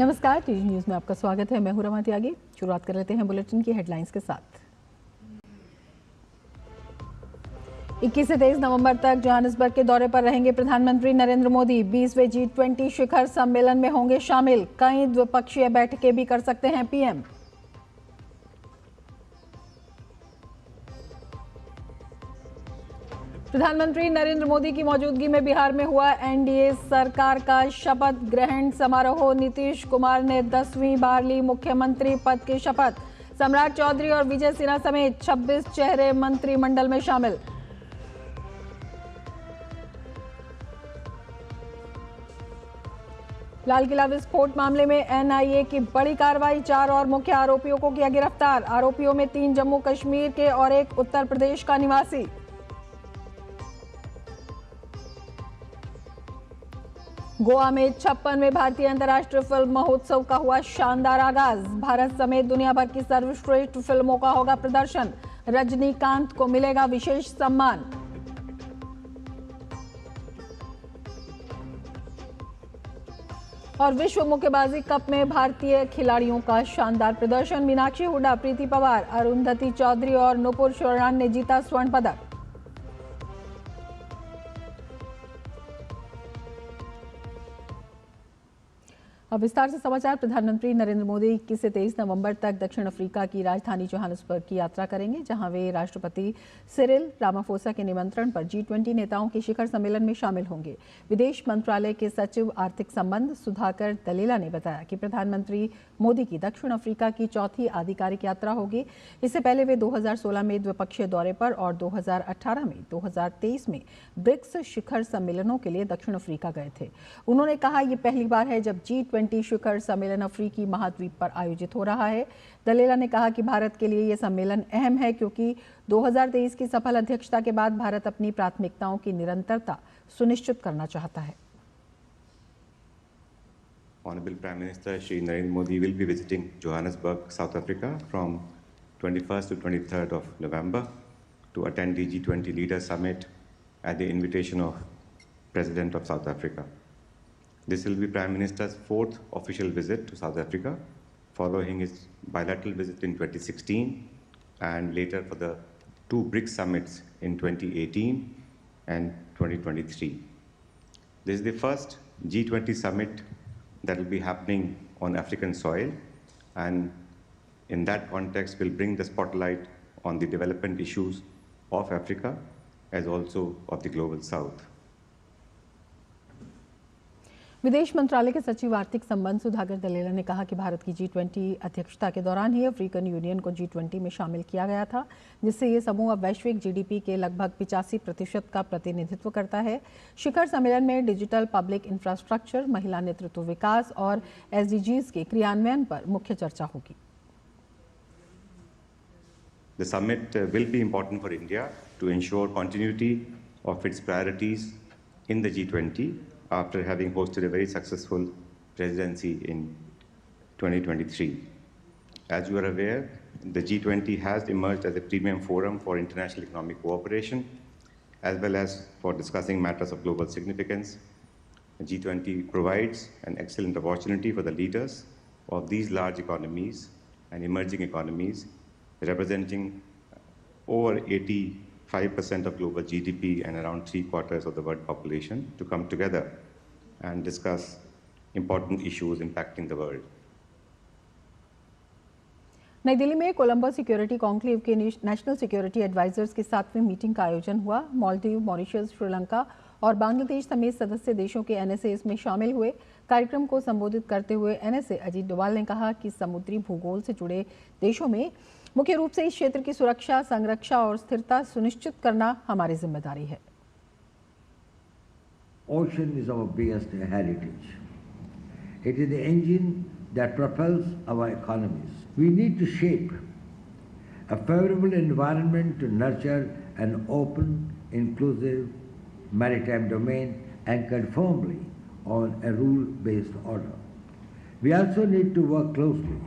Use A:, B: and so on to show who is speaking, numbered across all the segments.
A: नमस्कार, TV news में आपका स्वागत है। मैं हूं रमा त्यागी। शुरुआत कर लेते हैं बुलेटिन की हेडलाइंस के साथ। 21 से 23 नवंबर तक जोहानिसबर्ग के दौरे पर रहेंगे प्रधानमंत्री नरेंद्र मोदी। 20वें G20 शिखर सम्मेलन में होंगे शामिल। कई द्विपक्षीय बैठकें भी कर सकते हैं पीएम। प्रधानमंत्री नरेंद्र मोदी की मौजूदगी में बिहार में हुआ एनडीए सरकार का शपथ ग्रहण समारोह। नीतीश कुमार ने 10वीं बार ली मुख्यमंत्री पद की शपथ। सम्राट चौधरी और विजय सिन्हा समेत 26 चेहरे मंत्रिमंडल में शामिल। लाल किला विस्फोट मामले में एनआईए की बड़ी कार्रवाई। 4 और मुख्य आरोपियों को किया गिरफ्तार। आरोपियों में 3 जम्मू कश्मीर के और 1 उत्तर प्रदेश का निवासी। गोवा में 56वें भारतीय अंतर्राष्ट्रीय फिल्म महोत्सव का हुआ शानदार आगाज। भारत समेत दुनिया भर की सर्वश्रेष्ठ फिल्मों का होगा प्रदर्शन। रजनीकांत को मिलेगा विशेष सम्मान। और विश्व मुक्केबाजी कप में भारतीय खिलाड़ियों का शानदार प्रदर्शन। मीनाक्षी हुड्डा, प्रीति पवार, अरुंधति चौधरी और नुपुर शोरान ने जीता स्वर्ण पदक। अब विस्तार से समाचार। प्रधानमंत्री नरेंद्र मोदी 21 से 23 नवंबर तक दक्षिण अफ्रीका की राजधानी जोहानिसबर्ग की यात्रा करेंगे, जहां वे राष्ट्रपति सिरिल रामाफोसा के निमंत्रण पर G20 नेताओं के शिखर सम्मेलन में शामिल होंगे। विदेश मंत्रालय के सचिव आर्थिक संबंध सुधाकर दलेला ने बताया कि प्रधानमंत्री मोदी की दक्षिण अफ्रीका की चौथी आधिकारिक यात्रा होगी। इससे पहले वे 2016 में द्विपक्षीय दौरे पर और 2018 में 2023 में ब्रिक्स शिखर सम्मेलनों के लिए दक्षिण अफ्रीका गए थे। उन्होंने कहा, यह पहली बार है जब G20 शिखर सम्मेलन अफ्रीकी महाद्वीप पर आयोजित हो रहा है। दलेला ने कहा कि भारत के लिए यह सम्मेलन अहम है क्योंकि 2023 की सफल अध्यक्षता के बाद भारत अपनी प्राथमिकताओं की निरंतरता सुनिश्चित करना चाहता है।
B: Honorable Prime Minister Shri Narendra Modi will be visiting Johannesburg, South Africa from 21st to 23rd of November to attend the G20 Leaders Summit at the invitation of President of South Africa. This will be Prime Minister's 4th official visit to South Africa, following his bilateral visit in 2016 and later for the 2 BRICS summits in 2018 and 2023. This is the first G20 summit that will be happening on African soil, and in that context will bring the spotlight on the development issues of Africa as also of the global South.
A: विदेश मंत्रालय के सचिव आर्थिक संबंध सुधाकर दलेला ने कहा कि भारत की G20 अध्यक्षता के दौरान ही अफ्रीकन यूनियन को G20 में शामिल किया गया था, जिससे ये समूह अब वैश्विक जीडीपी के लगभग 85% का प्रतिनिधित्व करता है। शिखर सम्मेलन में डिजिटल पब्लिक इंफ्रास्ट्रक्चर, महिला नेतृत्व विकास और SDGs के क्रियान्वयन पर मुख्य चर्चा होगी।
B: The summit will be important for India to ensure continuity of its priorities in the G20 after having hosted a very successful presidency in 2023. As you are aware, the G20 has emerged as a premium forum for international economic cooperation, as well as for discussing matters of global significance. The G20 provides an excellent opportunity for the leaders of these large economies and emerging economies, representing over 85% of global GDP and around 3/4 of the world population, to come together and discuss important issues impacting the world.
A: नई दिल्ली में Colombo security conclave के national security advisers की 7वीं meeting का आयोजन हुआ। Maldives, Mauritius, Sri Lanka और बांग्लादेश समेत सदस्य देशों के NSA इसमें शामिल हुए। कार्यक्रम को संबोधित करते हुए NSA अजीत डोभाल ने कहा कि समुद्री भूगोल से जुड़े देशों में मुख्य रूप से इस क्षेत्र की सुरक्षा, संरक्षा और स्थिरता सुनिश्चित करना हमारी जिम्मेदारी है।
C: Ocean is our biggest heritage. It is the engine that propels our economies. We need to shape a favorable environment to nurture an open, inclusive maritime domain anchored firmly on a rule-based order. We also need to work closely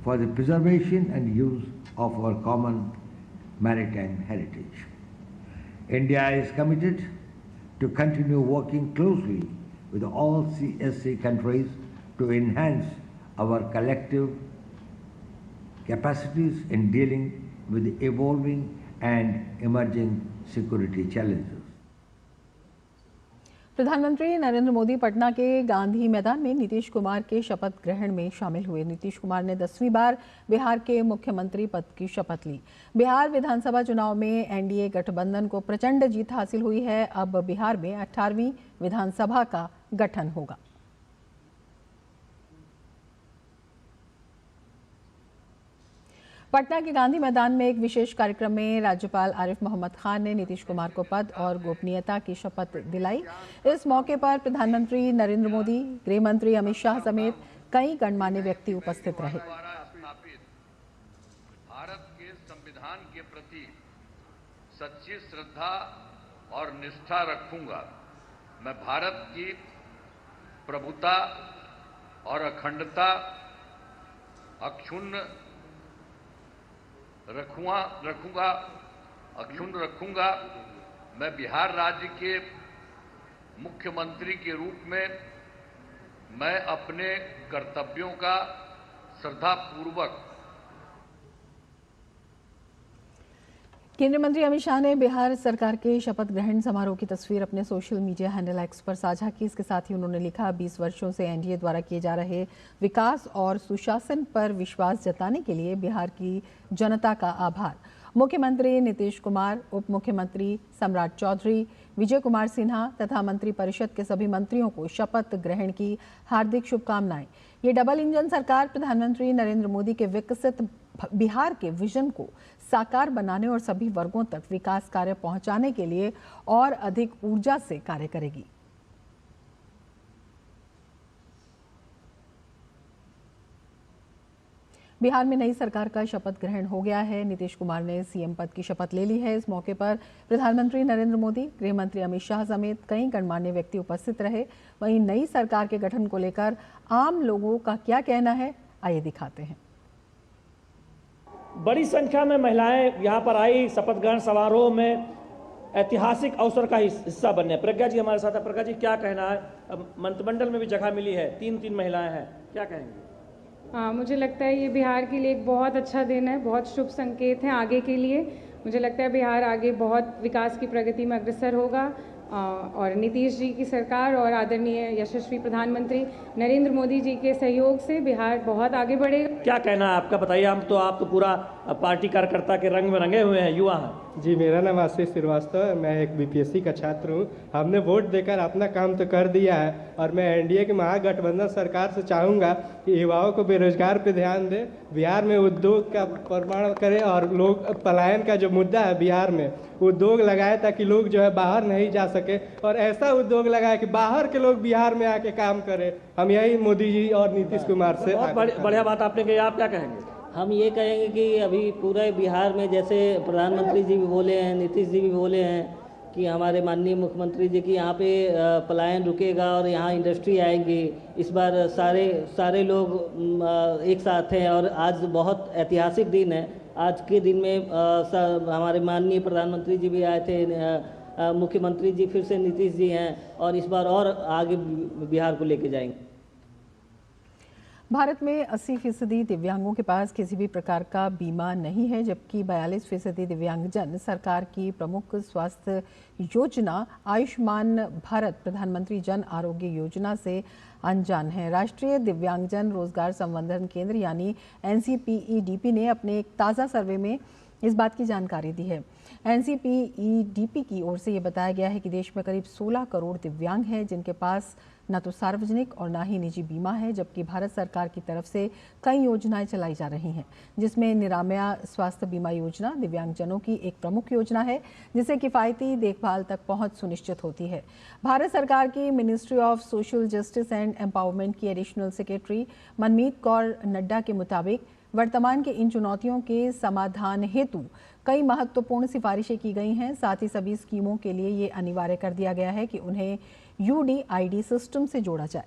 C: for the preservation and use of our common maritime heritage. India is committed to continue working closely with all CSC countries to enhance our collective capacities in dealing with the evolving and emerging security challenges.
A: प्रधानमंत्री नरेंद्र मोदी पटना के गांधी मैदान में नीतीश कुमार के शपथ ग्रहण में शामिल हुए। नीतीश कुमार ने 10वीं बार बिहार के मुख्यमंत्री पद की शपथ ली। बिहार विधानसभा चुनाव में एनडीए गठबंधन को प्रचंड जीत हासिल हुई है। अब बिहार में 18वीं विधानसभा का गठन होगा। पटना के गांधी मैदान में एक विशेष कार्यक्रम में राज्यपाल आरिफ मोहम्मद खान ने नीतीश कुमार को पद और गोपनीयता की शपथ दिलाई। इस मौके पर प्रधानमंत्री नरेंद्र मोदी, गृह मंत्री अमित शाह समेत कई गणमान्य व्यक्ति उपस्थित रहे।
D: भारत के संविधान के प्रति सच्ची श्रद्धा और निष्ठा रखूंगा। मैं भारत की प्रभुता और अखंडता अक्षुण्ण रखूंगा। मैं बिहार राज्य के मुख्यमंत्री के रूप में मैं अपने कर्तव्यों का श्रद्धापूर्वक।
A: केंद्रीय मंत्री अमित शाह ने बिहार सरकार के शपथ ग्रहण समारोह की तस्वीर अपने सोशल मीडिया हैंडल एक्स पर साझा की। इसके साथ ही उन्होंने लिखा, 20 वर्षों से एनडीए द्वारा किए जा रहे विकास और सुशासन पर विश्वास जताने के लिए बिहार की जनता का आभार। मुख्यमंत्री नीतीश कुमार, उप मुख्यमंत्री सम्राट चौधरी, विजय कुमार सिन्हा तथा मंत्रिपरिषद के सभी मंत्रियों को शपथ ग्रहण की हार्दिक शुभकामनाएं। ये डबल इंजन सरकार प्रधानमंत्री नरेंद्र मोदी के विकसित बिहार के विजन को साकार बनाने और सभी वर्गों तक विकास कार्य पहुंचाने के लिए और अधिक ऊर्जा से कार्य करेगी। बिहार में नई सरकार का शपथ ग्रहण हो गया है। नीतीश कुमार ने सीएम पद की शपथ ले ली है। इस मौके पर प्रधानमंत्री नरेंद्र मोदी, गृह मंत्री अमित शाह समेत कई गणमान्य व्यक्ति उपस्थित रहे। वहीं नई सरकार के गठन को लेकर आम लोगों का क्या कहना है, आइए दिखाते हैं।
E: बड़ी संख्या में महिलाएं यहां पर आई शपथ ग्रहण समारोह में ऐतिहासिक अवसर का हिस्सा बनने। प्रज्ञा जी हमारे साथ है। प्रज्ञा जी, क्या कहना है? अब मंत्रिमंडल में भी जगह मिली है, 3 महिलाएं हैं, क्या कहेंगे?
F: मुझे लगता है ये बिहार के लिए एक बहुत अच्छा दिन है, बहुत शुभ संकेत है आगे के लिए। मुझे लगता है बिहार आगे बहुत विकास की प्रगति में अग्रसर होगा और नीतीश जी की सरकार और आदरणीय यशस्वी प्रधानमंत्री नरेंद्र मोदी जी के सहयोग से बिहार बहुत आगे बढ़ेगा।
E: क्या कहना है आपका, बताइए। आप तो पूरा पार्टी कार्यकर्ता के रंग में रंगे हुए हैं, युवा हैं।
G: जी, मेरा नाम आशीष श्रीवास्तव है। मैं एक बीपीएससी का छात्र हूँ। हमने वोट देकर अपना काम तो कर दिया है और मैं एनडीए की महागठबंधन सरकार से चाहूँगा कि युवाओं को बेरोजगार पे ध्यान दे, बिहार में उद्योग का निर्माण करे और लोग पलायन का जो मुद्दा है बिहार में, उद्योग लगाए ताकि लोग जो है बाहर नहीं जा सके और ऐसा उद्योग लगाए कि बाहर के लोग बिहार में आके काम करें। हम यही मोदी जी और नीतीश कुमार से।
E: बहुत बढ़िया बात आपने कही, आप क्या कहेंगे?
H: हम ये कहेंगे कि अभी पूरे बिहार में जैसे प्रधानमंत्री जी भी बोले हैं, नीतीश जी भी बोले हैं कि हमारे माननीय मुख्यमंत्री जी की यहाँ पे पलायन रुकेगा और यहाँ इंडस्ट्री आएंगी। इस बार सारे लोग एक साथ हैं और आज बहुत ऐतिहासिक दिन है। आज के दिन में हमारे माननीय प्रधानमंत्री जी भी आए थे, मुख्यमंत्री जी फिर से नीतीश जी हैं और इस बार और आगे बिहार को लेके जाएंगे।
A: भारत में 80% दिव्यांगों के पास किसी भी प्रकार का बीमा नहीं है, जबकि 42% दिव्यांगजन सरकार की प्रमुख स्वास्थ्य योजना आयुष्मान भारत प्रधानमंत्री जन आरोग्य योजना से अनजान है। राष्ट्रीय दिव्यांगजन रोजगार संवर्धन केंद्र यानी NCPEDP ने अपने एक ताज़ा सर्वे में इस बात की जानकारी दी है। NCPEDP की ओर से ये बताया गया है कि देश में करीब 16 करोड़ दिव्यांग हैं जिनके पास न तो सार्वजनिक और न ही निजी बीमा है, जबकि भारत सरकार की तरफ से कई योजनाएं चलाई जा रही हैं, जिसमें निरामया स्वास्थ्य बीमा योजना दिव्यांगजनों की एक प्रमुख योजना है, जिससे किफ़ायती देखभाल तक पहुंच सुनिश्चित होती है। भारत सरकार की ministry of social justice and empowerment की एडिशनल सेक्रेटरी मनमीत कौर नड्डा के मुताबिक वर्तमान के इन चुनौतियों के समाधान हेतु कई महत्वपूर्ण सिफारिशें की गई हैं। साथ ही सभी स्कीमों के लिए ये अनिवार्य कर दिया गया है कि उन्हें UDID सिस्टम से जोड़ा जाए।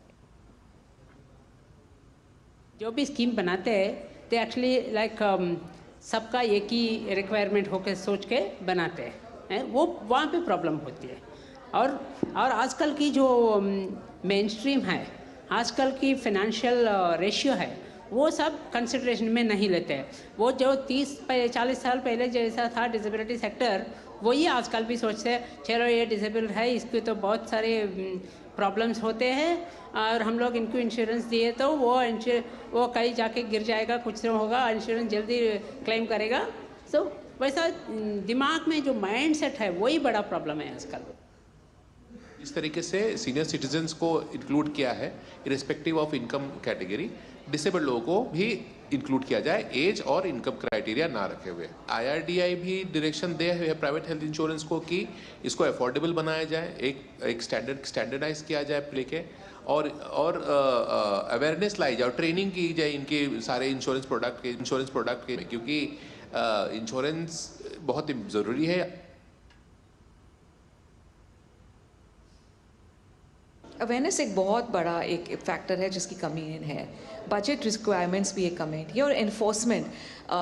I: जो भी स्कीम बनाते हैं तो एक्चुअली सबका एक ही रिक्वायरमेंट होकर सोच के बनाते हैं, वो वहाँ पे प्रॉब्लम होती है। और आजकल की जो मेन स्ट्रीम है, आजकल की फाइनेंशियल रेशियो है वो सब कंसिडरेशन में नहीं लेते हैं। वो जो 30-40 साल पहले जैसा था डिसेबिलिटी सेक्टर, वही आजकल भी सोचते हैं चलो ये डिसेबल है, इसके तो बहुत सारे प्रॉब्लम्स होते हैं और हम लोग इनको इंश्योरेंस दिए तो वो कहीं जाके गिर जाएगा, कुछ होगा, इंश्योरेंस जल्दी क्लेम करेगा। सो वैसा दिमाग में जो माइंड सेट है वही बड़ा प्रॉब्लम है आजकल।
J: इस तरीके से सीनियर सिटीजन्स को इंक्लूड किया है irrespective of income category. Disabled लोगों को भी इंक्लूड किया जाए, एज और इनकम क्राइटेरिया ना रखे हुए। IRDAI भी डायरेक्शन दे है प्राइवेट हेल्थ इंश्योरेंस को कि इसको अफोर्डेबल बनाया जाए, एक स्टैंडर्डाइज किया जाए प्ले के, और अवेयरनेस लाई जाए, ट्रेनिंग की जाए इनके सारे इंश्योरेंस प्रोडक्ट के, क्योंकि इंश्योरेंस बहुत ज़रूरी है।
K: अवेयरनेस एक बहुत बड़ा एक फैक्टर है जिसकी कमी है। बजट रिक्वायरमेंट्स भी एक कमी है और एनफोर्समेंट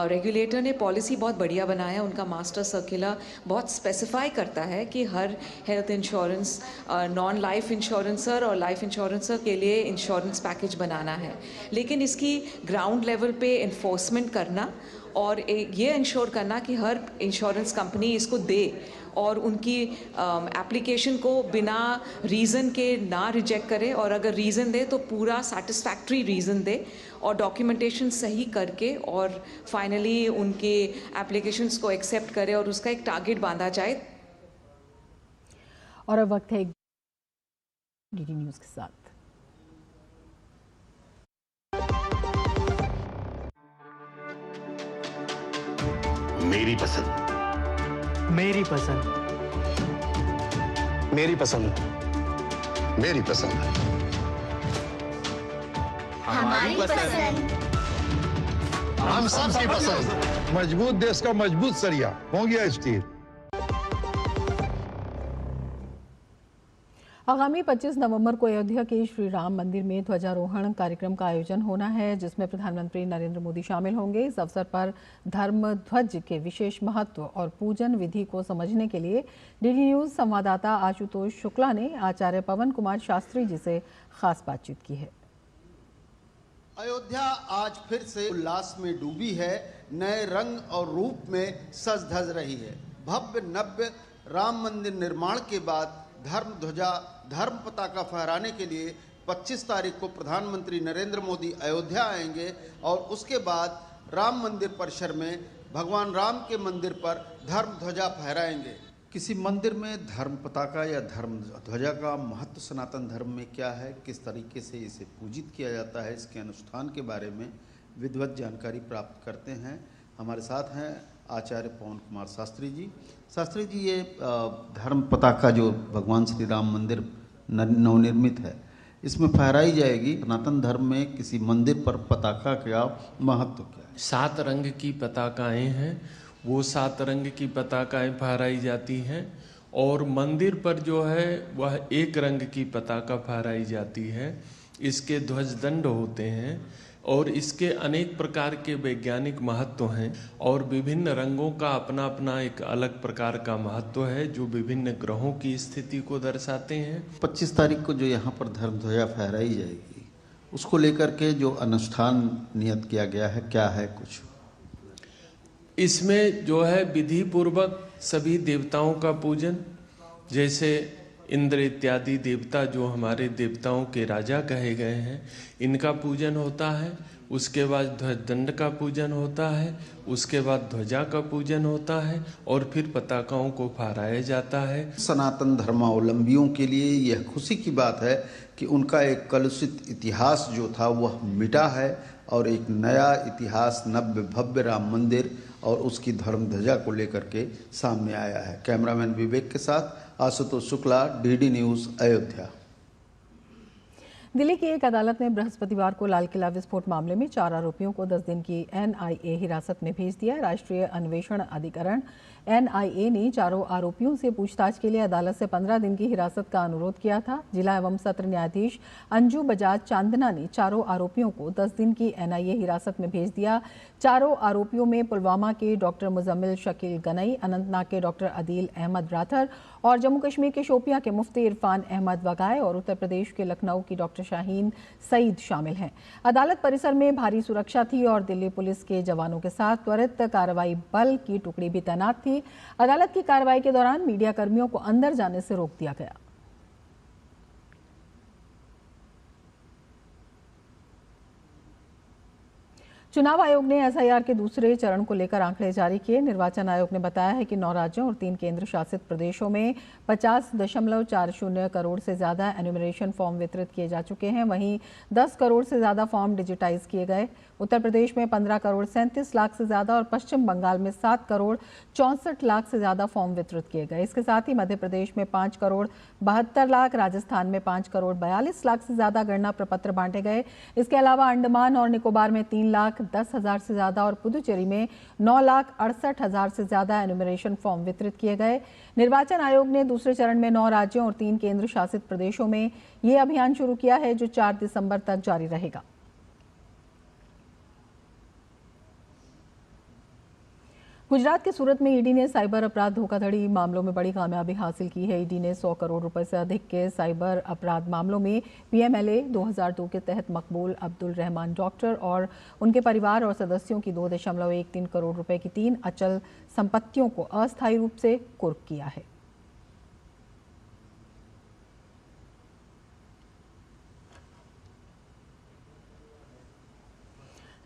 K: रेगुलेटर ने पॉलिसी बहुत बढ़िया बनाया है। उनका मास्टर सर्कुलर बहुत स्पेसिफाई करता है कि हर हेल्थ इंश्योरेंस, नॉन लाइफ इंश्योरेंसर और लाइफ इंश्योरेंसर के लिए इंश्योरेंस पैकेज बनाना है, लेकिन इसकी ग्राउंड लेवल पे एनफोर्समेंट करना और ये इंश्योर करना कि हर इंश्योरेंस कंपनी इसको दे और उनकी एप्लीकेशन को बिना रीज़न के ना रिजेक्ट करे, और अगर रीज़न दे तो पूरा सेटिस्फैक्ट्री रीज़न दे और डॉक्यूमेंटेशन सही करके और फाइनली उनके एप्लीकेशंस को एक्सेप्ट करे और उसका एक टारगेट बांधा जाए।
A: और अब वक्त है डीडी न्यूज़ के साथ।
L: मेरी पसंद,
M: मेरी पसंद,
L: मेरी पसंद, मेरी पसंद,
N: हमारी पसंद,
L: हम सबकी पसंद। मजबूत देश का मजबूत सरिया हो गया स्टील।
A: आगामी 25 नवंबर को अयोध्या के श्री राम मंदिर में ध्वजारोहण कार्यक्रम का आयोजन होना है, जिसमें प्रधानमंत्री नरेंद्र मोदी शामिल होंगे। इस अवसर पर धर्म ध्वज के विशेष महत्व और पूजन विधि को समझने के लिए डीडी न्यूज संवाददाता आशुतोष शुक्ला ने आचार्य पवन कुमार शास्त्री जी से खास बातचीत की है।
O: अयोध्या आज फिर से उल्लास में डूबी है, नए रंग और रूप में सज धज रही है। भव्य नव्य राम मंदिर निर्माण के बाद धर्म ध्वजा, धर्म पताका फहराने के लिए 25 तारीख को प्रधानमंत्री नरेंद्र मोदी अयोध्या आएंगे और उसके बाद राम मंदिर परिसर में भगवान राम के मंदिर पर धर्म ध्वजा फहराएंगे। किसी मंदिर में धर्म पताका या धर्म ध्वजा का महत्व सनातन धर्म में क्या है, किस तरीके से इसे पूजित किया जाता है, इसके अनुष्ठान के बारे में विधिवत जानकारी प्राप्त करते हैं। हमारे साथ हैं आचार्य पवन कुमार शास्त्री जी। शास्त्री जी, ये धर्म पताका जो भगवान श्री राम मंदिर नवनिर्मित है, इसमें फहराई जाएगी, सनातन धर्म में किसी मंदिर पर पताका का महत्व क्या है?
P: 7 रंग की पताकाएं हैं, वो 7 रंग की पताकाएं फहराई जाती हैं और मंदिर पर जो है वह 1 रंग की पताका फहराई जाती है। इसके ध्वजदंड होते हैं और इसके अनेक प्रकार के वैज्ञानिक महत्व हैं और विभिन्न रंगों का अपना अपना एक अलग प्रकार का महत्व है जो विभिन्न ग्रहों की स्थिति को दर्शाते हैं।
O: 25 तारीख को जो यहाँ पर धर्म ध्वजा फहराई जाएगी, उसको लेकर के जो अनुष्ठान नियत किया गया है, क्या है कुछ?
P: इसमें जो है विधि पूर्वक सभी देवताओं का पूजन, जैसे इंद्र इत्यादि देवता जो हमारे देवताओं के राजा कहे गए हैं, इनका पूजन होता है। उसके बाद ध्वजदंड का पूजन होता है, उसके बाद ध्वजा का पूजन होता है और फिर पताकाओं को फहराया जाता है।
O: सनातन धर्मावलंबियों के लिए यह खुशी की बात है कि उनका एक कलुषित इतिहास जो था वह मिटा है और एक नया इतिहास, नव्य भव्य राम मंदिर और उसकी धर्म ध्वजा को लेकर के सामने आया है। कैमरामैन विवेक के साथ आशुतोष शुक्ला, डीडी न्यूज़, अयोध्या।
A: दिल्ली की एक अदालत ने बृहस्पतिवार को लाल किला विस्फोट मामले में 4 आरोपियों को 10 दिन की NIA हिरासत में भेज दिया। राष्ट्रीय अन्वेषण अधिकरण NIA ने चारों आरोपियों से पूछताछ के लिए अदालत से 15 दिन की हिरासत का अनुरोध किया था। जिला एवं सत्र न्यायाधीश अंजू बजाज चांदना ने चारों आरोपियों को 10 दिन की NIA हिरासत में भेज दिया। चारों आरोपियों में पुलवामा के डॉक्टर मुजम्मिल शकील गनई, अनंतनाग के डॉक्टर अदील अहमद राथर और जम्मू कश्मीर के शोपियां के मुफ्ती इरफान अहमद वगाए और उत्तर प्रदेश के लखनऊ की डॉक्टर शाहीन सईद शामिल हैं। अदालत परिसर में भारी सुरक्षा थी और दिल्ली पुलिस के जवानों के साथ त्वरित कार्रवाई बल की टुकड़ी भी तैनात थी। अदालत की कार्रवाई के दौरान मीडिया कर्मियों को अंदर जाने से रोक दिया गया। चुनाव आयोग ने एसआईआर के दूसरे चरण को लेकर आंकड़े जारी किए। निर्वाचन आयोग ने बताया है कि 9 राज्यों और 3 केंद्र शासित प्रदेशों में 50.40 करोड़ से ज्यादा एन्यूमरेशन फॉर्म वितरित किए जा चुके हैं। वहीं 10 करोड़ से ज्यादा फॉर्म डिजिटाइज किए गए। उत्तर प्रदेश में 15 करोड़ 37 लाख से ज्यादा और पश्चिम बंगाल में 7 करोड़ 64 लाख से ज्यादा फॉर्म वितरित किए गए। इसके साथ ही मध्य प्रदेश में 5 करोड़ 72 लाख, राजस्थान में 5 करोड़ 42 लाख से ज्यादा गणना प्रपत्र बांटे गए। इसके अलावा अंडमान और निकोबार में 3,10,000 से ज्यादा और पुदुचेरी में 9,68,000 से ज्यादा एन्यूमरेशन फॉर्म वितरित किए गए। निर्वाचन आयोग ने दूसरे चरण में 9 राज्यों और 3 केंद्र शासित प्रदेशों में ये अभियान शुरू किया है, जो 4 दिसंबर तक जारी रहेगा। गुजरात के सूरत में ईडी ने साइबर अपराध धोखाधड़ी मामलों में बड़ी कामयाबी हासिल की है। ईडी ने 100 करोड़ रुपए से अधिक के साइबर अपराध मामलों में पीएमएलए 2002 के तहत मकबूल अब्दुल रहमान डॉक्टर और उनके परिवार और सदस्यों की 2.13 करोड़ रुपए की 3 अचल संपत्तियों को अस्थायी रूप से कुर्क किया है।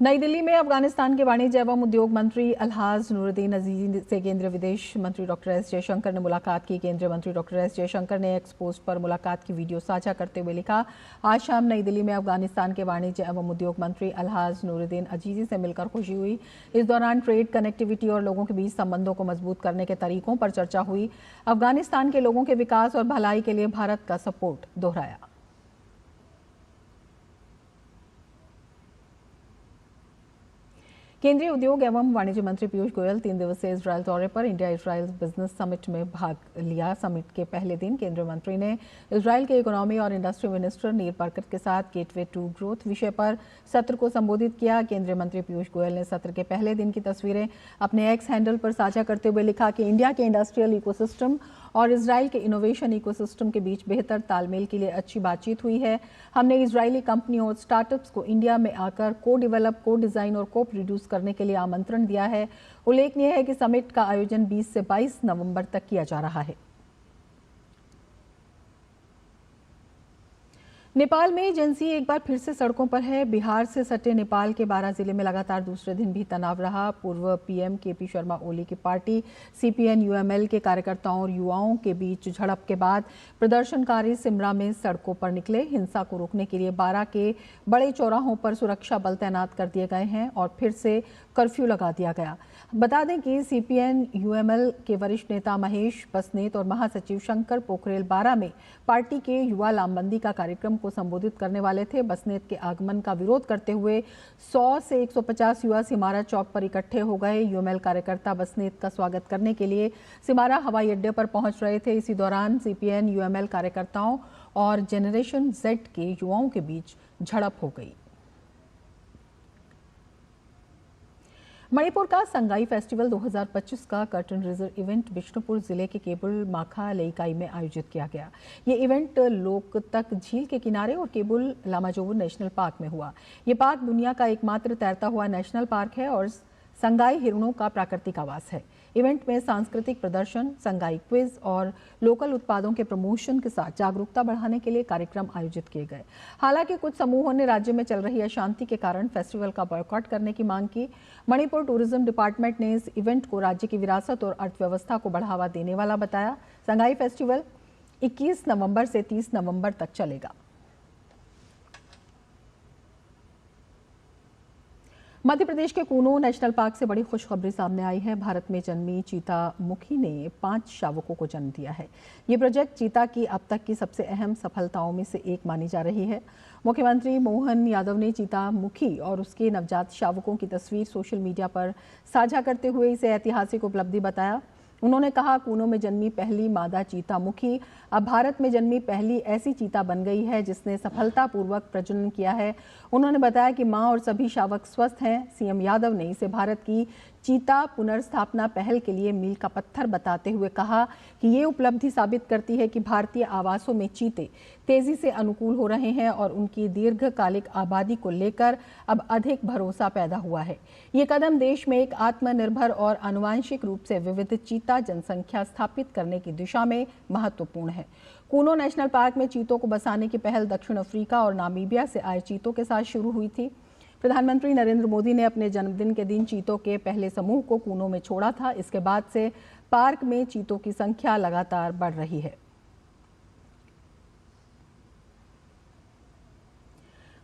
A: नई दिल्ली में अफगानिस्तान के वाणिज्य एवं उद्योग मंत्री अलहाज नूरुद्दीन अजीजी से केंद्रीय विदेश मंत्री डॉक्टर एस जयशंकर ने मुलाकात की। केंद्रीय मंत्री डॉक्टर एस जयशंकर ने एक्स पोस्ट पर मुलाकात की वीडियो साझा करते हुए लिखा, आज शाम नई दिल्ली में अफगानिस्तान के वाणिज्य एवं उद्योग मंत्री अलहाज नूरुद्दीन अजीजी से मिलकर खुशी हुई। इस दौरान ट्रेड, कनेक्टिविटी और लोगों के बीच संबंधों को मजबूत करने के तरीकों पर चर्चा हुई। अफगानिस्तान के लोगों के विकास और भलाई के लिए भारत का सपोर्ट दोहराया। केंद्रीय उद्योग एवं वाणिज्य मंत्री पीयूष गोयल 3 दिवसीय इजरायल दौरे पर इंडिया इजरायल बिजनेस समिट में भाग लिया। समिट के पहले दिन केंद्रीय मंत्री ने इजरायल के इकोनॉमी और इंडस्ट्री मिनिस्टर नीर बरकत के साथ गेटवे टू ग्रोथ विषय पर सत्र को संबोधित किया। केंद्रीय मंत्री पीयूष गोयल ने सत्र के पहले दिन की तस्वीरें अपने एक्स हैंडल पर साझा करते हुए लिखा कि इंडिया के इंडस्ट्रियल इकोसिस्टम और इजरायल के इनोवेशन इकोसिस्टम के बीच बेहतर तालमेल के लिए अच्छी बातचीत हुई है। हमने इजरायली कंपनियों और स्टार्टअप्स को इंडिया में आकर को डेवलप, को डिजाइन और को प्रोड्यूस करने के लिए आमंत्रण दिया है। उल्लेखनीय है कि समिट का आयोजन 20 से 22 नवंबर तक किया जा रहा है। नेपाल में एजेंसी एक बार फिर से सड़कों पर है। बिहार से सटे नेपाल के 12 जिले में लगातार दूसरे दिन भी तनाव रहा। पूर्व पीएम केपी शर्मा ओली की पार्टी सीपीएन यूएमएल के कार्यकर्ताओं और युवाओं के बीच झड़प के बाद प्रदर्शनकारी सिमरा में सड़कों पर निकले। हिंसा को रोकने के लिए 12 के बड़े चौराहों पर सुरक्षा बल तैनात कर दिए गए हैं और फिर से कर्फ्यू लगा दिया गया। बता दें कि सीपीएन यूएमएल के वरिष्ठ नेता महेश बसनेत और महासचिव शंकर पोखरेल 12 में पार्टी के युवा लामबंदी का कार्यक्रम को संबोधित करने वाले थे। बसनेत के आगमन का विरोध करते हुए 100 से 150 युवा सिमारा चौक पर इकट्ठे हो गए। यूएमएल कार्यकर्ता बसनेत का स्वागत करने के लिए सिमारा हवाई अड्डे पर पहुंच रहे थे। इसी दौरान सीपीएन यूएमएल कार्यकर्ताओं और जेनरेशन जेड के युवाओं के बीच झड़प हो गई। मणिपुर का संगाई फेस्टिवल 2025 का कर्टन रेजर इवेंट बिष्णुपुर जिले के केबुल माखा लेईकाई में आयोजित किया गया। ये इवेंट लोकतक झील के किनारे और केबुल लामाजोवु नेशनल पार्क में हुआ। ये पार्क दुनिया का एकमात्र तैरता हुआ नेशनल पार्क है और संगाई हिरणों का प्राकृतिक आवास है। इवेंट में सांस्कृतिक प्रदर्शन, संगाई क्विज और लोकल उत्पादों के प्रमोशन के साथ जागरूकता बढ़ाने के लिए कार्यक्रम आयोजित किए गए। हालांकि कुछ समूहों ने राज्य में चल रही अशांति के कारण फेस्टिवल का बॉयकॉट करने की मांग की। मणिपुर टूरिज्म डिपार्टमेंट ने इस इवेंट को राज्य की विरासत और अर्थव्यवस्था को बढ़ावा देने वाला बताया। संगाई फेस्टिवल 21 नवंबर से 30 नवंबर तक चलेगा। मध्य प्रदेश के कूनो नेशनल पार्क से बड़ी खुशखबरी सामने आई है। भारत में जन्मी चीता मुखी ने 5 शावकों को जन्म दिया है। ये प्रोजेक्ट चीता की अब तक की सबसे अहम सफलताओं में से एक मानी जा रही है। मुख्यमंत्री मोहन यादव ने चीता मुखी और उसके नवजात शावकों की तस्वीर सोशल मीडिया पर साझा करते हुए इसे ऐतिहासिक उपलब्धि बताया। उन्होंने कहा, कूनो में जन्मी पहली मादा चीता मुखी अब भारत में जन्मी पहली ऐसी चीता बन गई है जिसने सफलतापूर्वक प्रजनन किया है। उन्होंने बताया कि मां और सभी शावक स्वस्थ हैं। सीएम यादव ने इसे भारत की चीता पुनर्स्थापना पहल के लिए मील का पत्थर बताते हुए कहा कि ये उपलब्धि साबित करती है कि भारतीय आवासों में चीते तेजी से अनुकूल हो रहे हैं और उनकी दीर्घकालिक आबादी को लेकर अब अधिक भरोसा पैदा हुआ है। ये कदम देश में एक आत्मनिर्भर और आनुवांशिक रूप से विविध चीता जनसंख्या स्थापित करने की दिशा में महत्वपूर्ण है। कूनो नेशनल पार्क में चीतों को बसाने की पहल दक्षिण अफ्रीका और नामीबिया से आए चीतों के साथ शुरू हुई थी। प्रधानमंत्री नरेंद्र मोदी ने अपने जन्मदिन के दिन चीतों के पहले समूह को कूनो में छोड़ा था। इसके बाद से पार्क में चीतों की संख्या लगातार बढ़ रही है।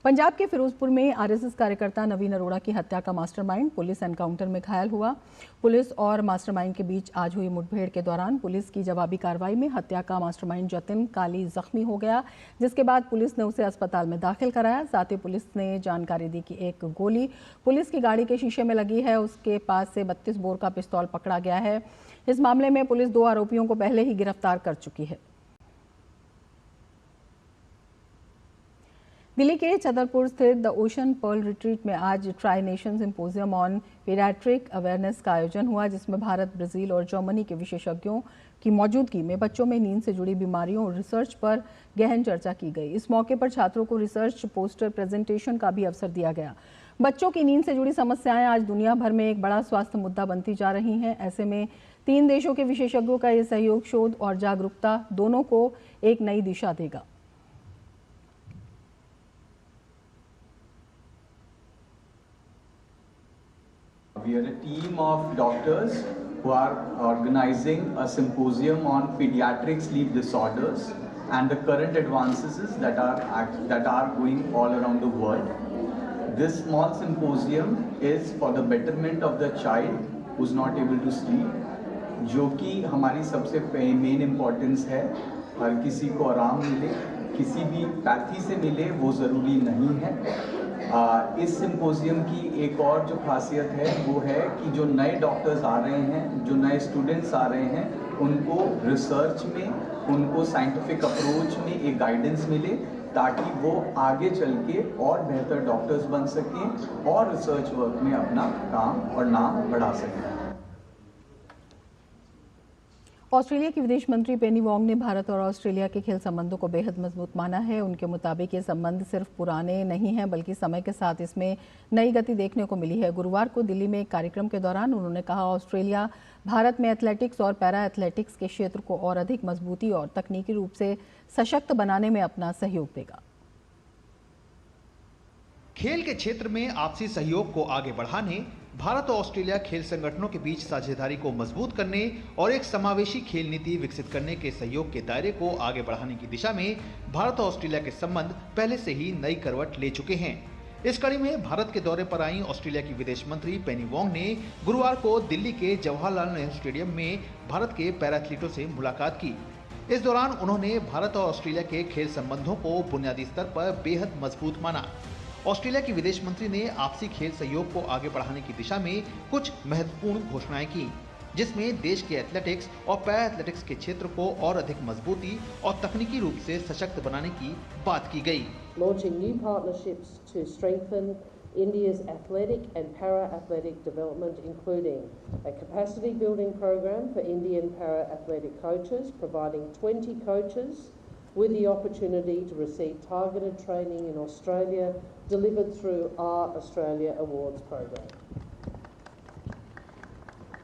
A: पंजाब के फिरोजपुर में आरएसएस कार्यकर्ता नवीन अरोड़ा की हत्या का मास्टरमाइंड पुलिस एनकाउंटर में घायल हुआ। पुलिस और मास्टरमाइंड के बीच आज हुई मुठभेड़ के दौरान पुलिस की जवाबी कार्रवाई में हत्या का मास्टरमाइंड जतिन काली जख्मी हो गया, जिसके बाद पुलिस ने उसे अस्पताल में दाखिल कराया। साथ ही पुलिस ने जानकारी दी कि एक गोली पुलिस की गाड़ी के शीशे में लगी है। उसके पास से 32 बोर का पिस्तौल पकड़ा गया है। इस मामले में पुलिस 2 आरोपियों को पहले ही गिरफ्तार कर चुकी है। दिल्ली के छतरपुर स्थित द ओशन पर्ल रिट्रीट में आज tri nation symposium on paediatric awareness का आयोजन हुआ, जिसमें भारत, ब्राजील और जर्मनी के विशेषज्ञों की मौजूदगी में बच्चों में नींद से जुड़ी बीमारियों और रिसर्च पर गहन चर्चा की गई। इस मौके पर छात्रों को रिसर्च पोस्टर प्रेजेंटेशन का भी अवसर दिया गया। बच्चों की नींद से जुड़ी समस्याएं आज दुनिया भर में एक बड़ा स्वास्थ्य मुद्दा बनती जा रही हैं। ऐसे में 3 देशों के विशेषज्ञों का ये सहयोग शोध और जागरूकता दोनों को एक नई दिशा देगा।
Q: We are a team of doctors who are organizing a symposium on pediatric sleep disorders and the current advances that are going all around the world. This small symposium is for the betterment of the child who is not able to sleep, जो कि हमारी सबसे main importance है। हर किसी को आराम मिले, किसी भी पैथी से मिले वो ज़रूरी नहीं है। इस सिम्पोजियम की एक और जो खासियत है वो है कि जो नए डॉक्टर्स आ रहे हैं, जो नए स्टूडेंट्स आ रहे हैं, उनको रिसर्च में, उनको साइंटिफिक अप्रोच में एक गाइडेंस मिले ताकि वो आगे चल के और बेहतर डॉक्टर्स बन सकें और रिसर्च वर्क में अपना काम और नाम बढ़ा सकें।
A: ऑस्ट्रेलिया की विदेश मंत्री पेनी वोंग ने भारत और ऑस्ट्रेलिया के खेल संबंधों को बेहद मजबूत माना है। उनके मुताबिक ये संबंध सिर्फ पुराने नहीं हैं बल्कि समय के साथ इसमें नई गति देखने को मिली है। गुरुवार को दिल्ली में एक कार्यक्रम के दौरान उन्होंने कहा, ऑस्ट्रेलिया भारत में एथलेटिक्स और पैरा एथलेटिक्स के क्षेत्र को और अधिक मजबूती और तकनीकी रूप से सशक्त बनाने में अपना सहयोग देगा।
R: खेल के क्षेत्र में आपसी सहयोग को आगे बढ़ाने, भारत और ऑस्ट्रेलिया खेल संगठनों के बीच साझेदारी को मजबूत करने और एक समावेशी खेल नीति विकसित करने के सहयोग के दायरे को आगे बढ़ाने की दिशा में भारत और ऑस्ट्रेलिया के संबंध पहले से ही नई करवट ले चुके हैं। इस कड़ी में भारत के दौरे पर आई ऑस्ट्रेलिया की विदेश मंत्री पेनी वोंग ने गुरुवार को दिल्ली के जवाहरलाल नेहरू स्टेडियम में भारत के पैरा एथलीटों से मुलाकात की। इस दौरान उन्होंने भारत और ऑस्ट्रेलिया के खेल संबंधों को बुनियादी स्तर पर बेहद मजबूत माना। ऑस्ट्रेलिया की विदेश मंत्री ने आपसी खेल सहयोग को आगे बढ़ाने की दिशा में कुछ महत्वपूर्ण घोषणाएं की, जिसमें देश के एथलेटिक्स और पैरा एथलेटिक्स के क्षेत्र को और अधिक मजबूती और तकनीकी रूप से सशक्त बनाने की बात की गई।
S: Launching new partnerships to strengthen India's athletic and para-athletic development, including a capacity building program for Indian para-athletic coaches, providing 20 coaches with the opportunity to receive targeted training in Australia delivered through our Australia Awards program.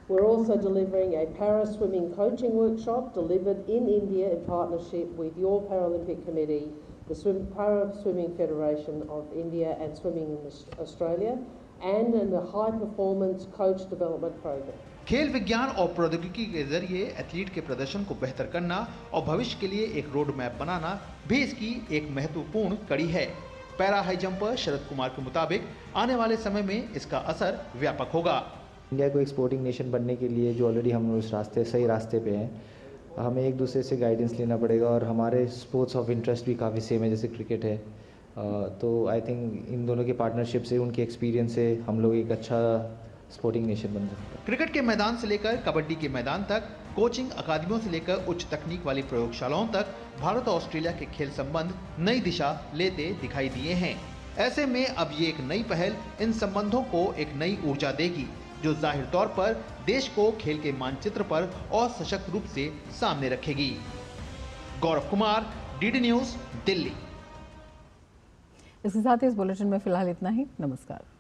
S: We're also delivering a para-swimming coaching workshop delivered in India in partnership with your Paralympic Committee, the Para-Swimming Federation of India and Swimming in Australia, and in the High Performance Coach Development Program.
R: खेल विज्ञान और प्रौद्योगिकी के जरिए athlete के प्रदर्शन को बेहतर करना और भविष्य के लिए एक रोड मैप बनाना भी इसकी एक महत्वपूर्ण कड़ी है। Para high jumper Sharad Kumar के मुताबिक आने वाले समय में इसका असर व्यापक होगा।
T: इंडिया को एक स्पोर्टिंग नेशन बनने के लिए जो ऑलरेडी हम उस सही रास्ते पे हैं, हमें एक दूसरे से गाइडेंस लेना पड़ेगा और हमारे स्पोर्ट्स ऑफ इंटरेस्ट भी काफ़ी सेम है, जैसे क्रिकेट है। तो आई थिंक इन दोनों के पार्टनरशिप से, उनके एक्सपीरियंस से हम लोग एक अच्छा स्पोर्टिंग नेशन बन सकते हैं।
R: क्रिकेट के मैदान से लेकर कबड्डी के मैदान तक कोचिंग अकादमियों से लेकर उच्च तकनीक वाली प्रयोगशालाओं तक भारत और ऑस्ट्रेलिया के खेल संबंध नई दिशा लेते दिखाई दिए हैं। ऐसे में अब ये एक नई पहल इन संबंधों को एक नई ऊर्जा देगी, जो जाहिर तौर पर देश को खेल के मानचित्र पर और सशक्त रूप से सामने रखेगी। Gaurav Kumar, DD news, Delhi.
A: इसके साथ ही इस बुलेटिन में फिलहाल इतना ही। नमस्कार।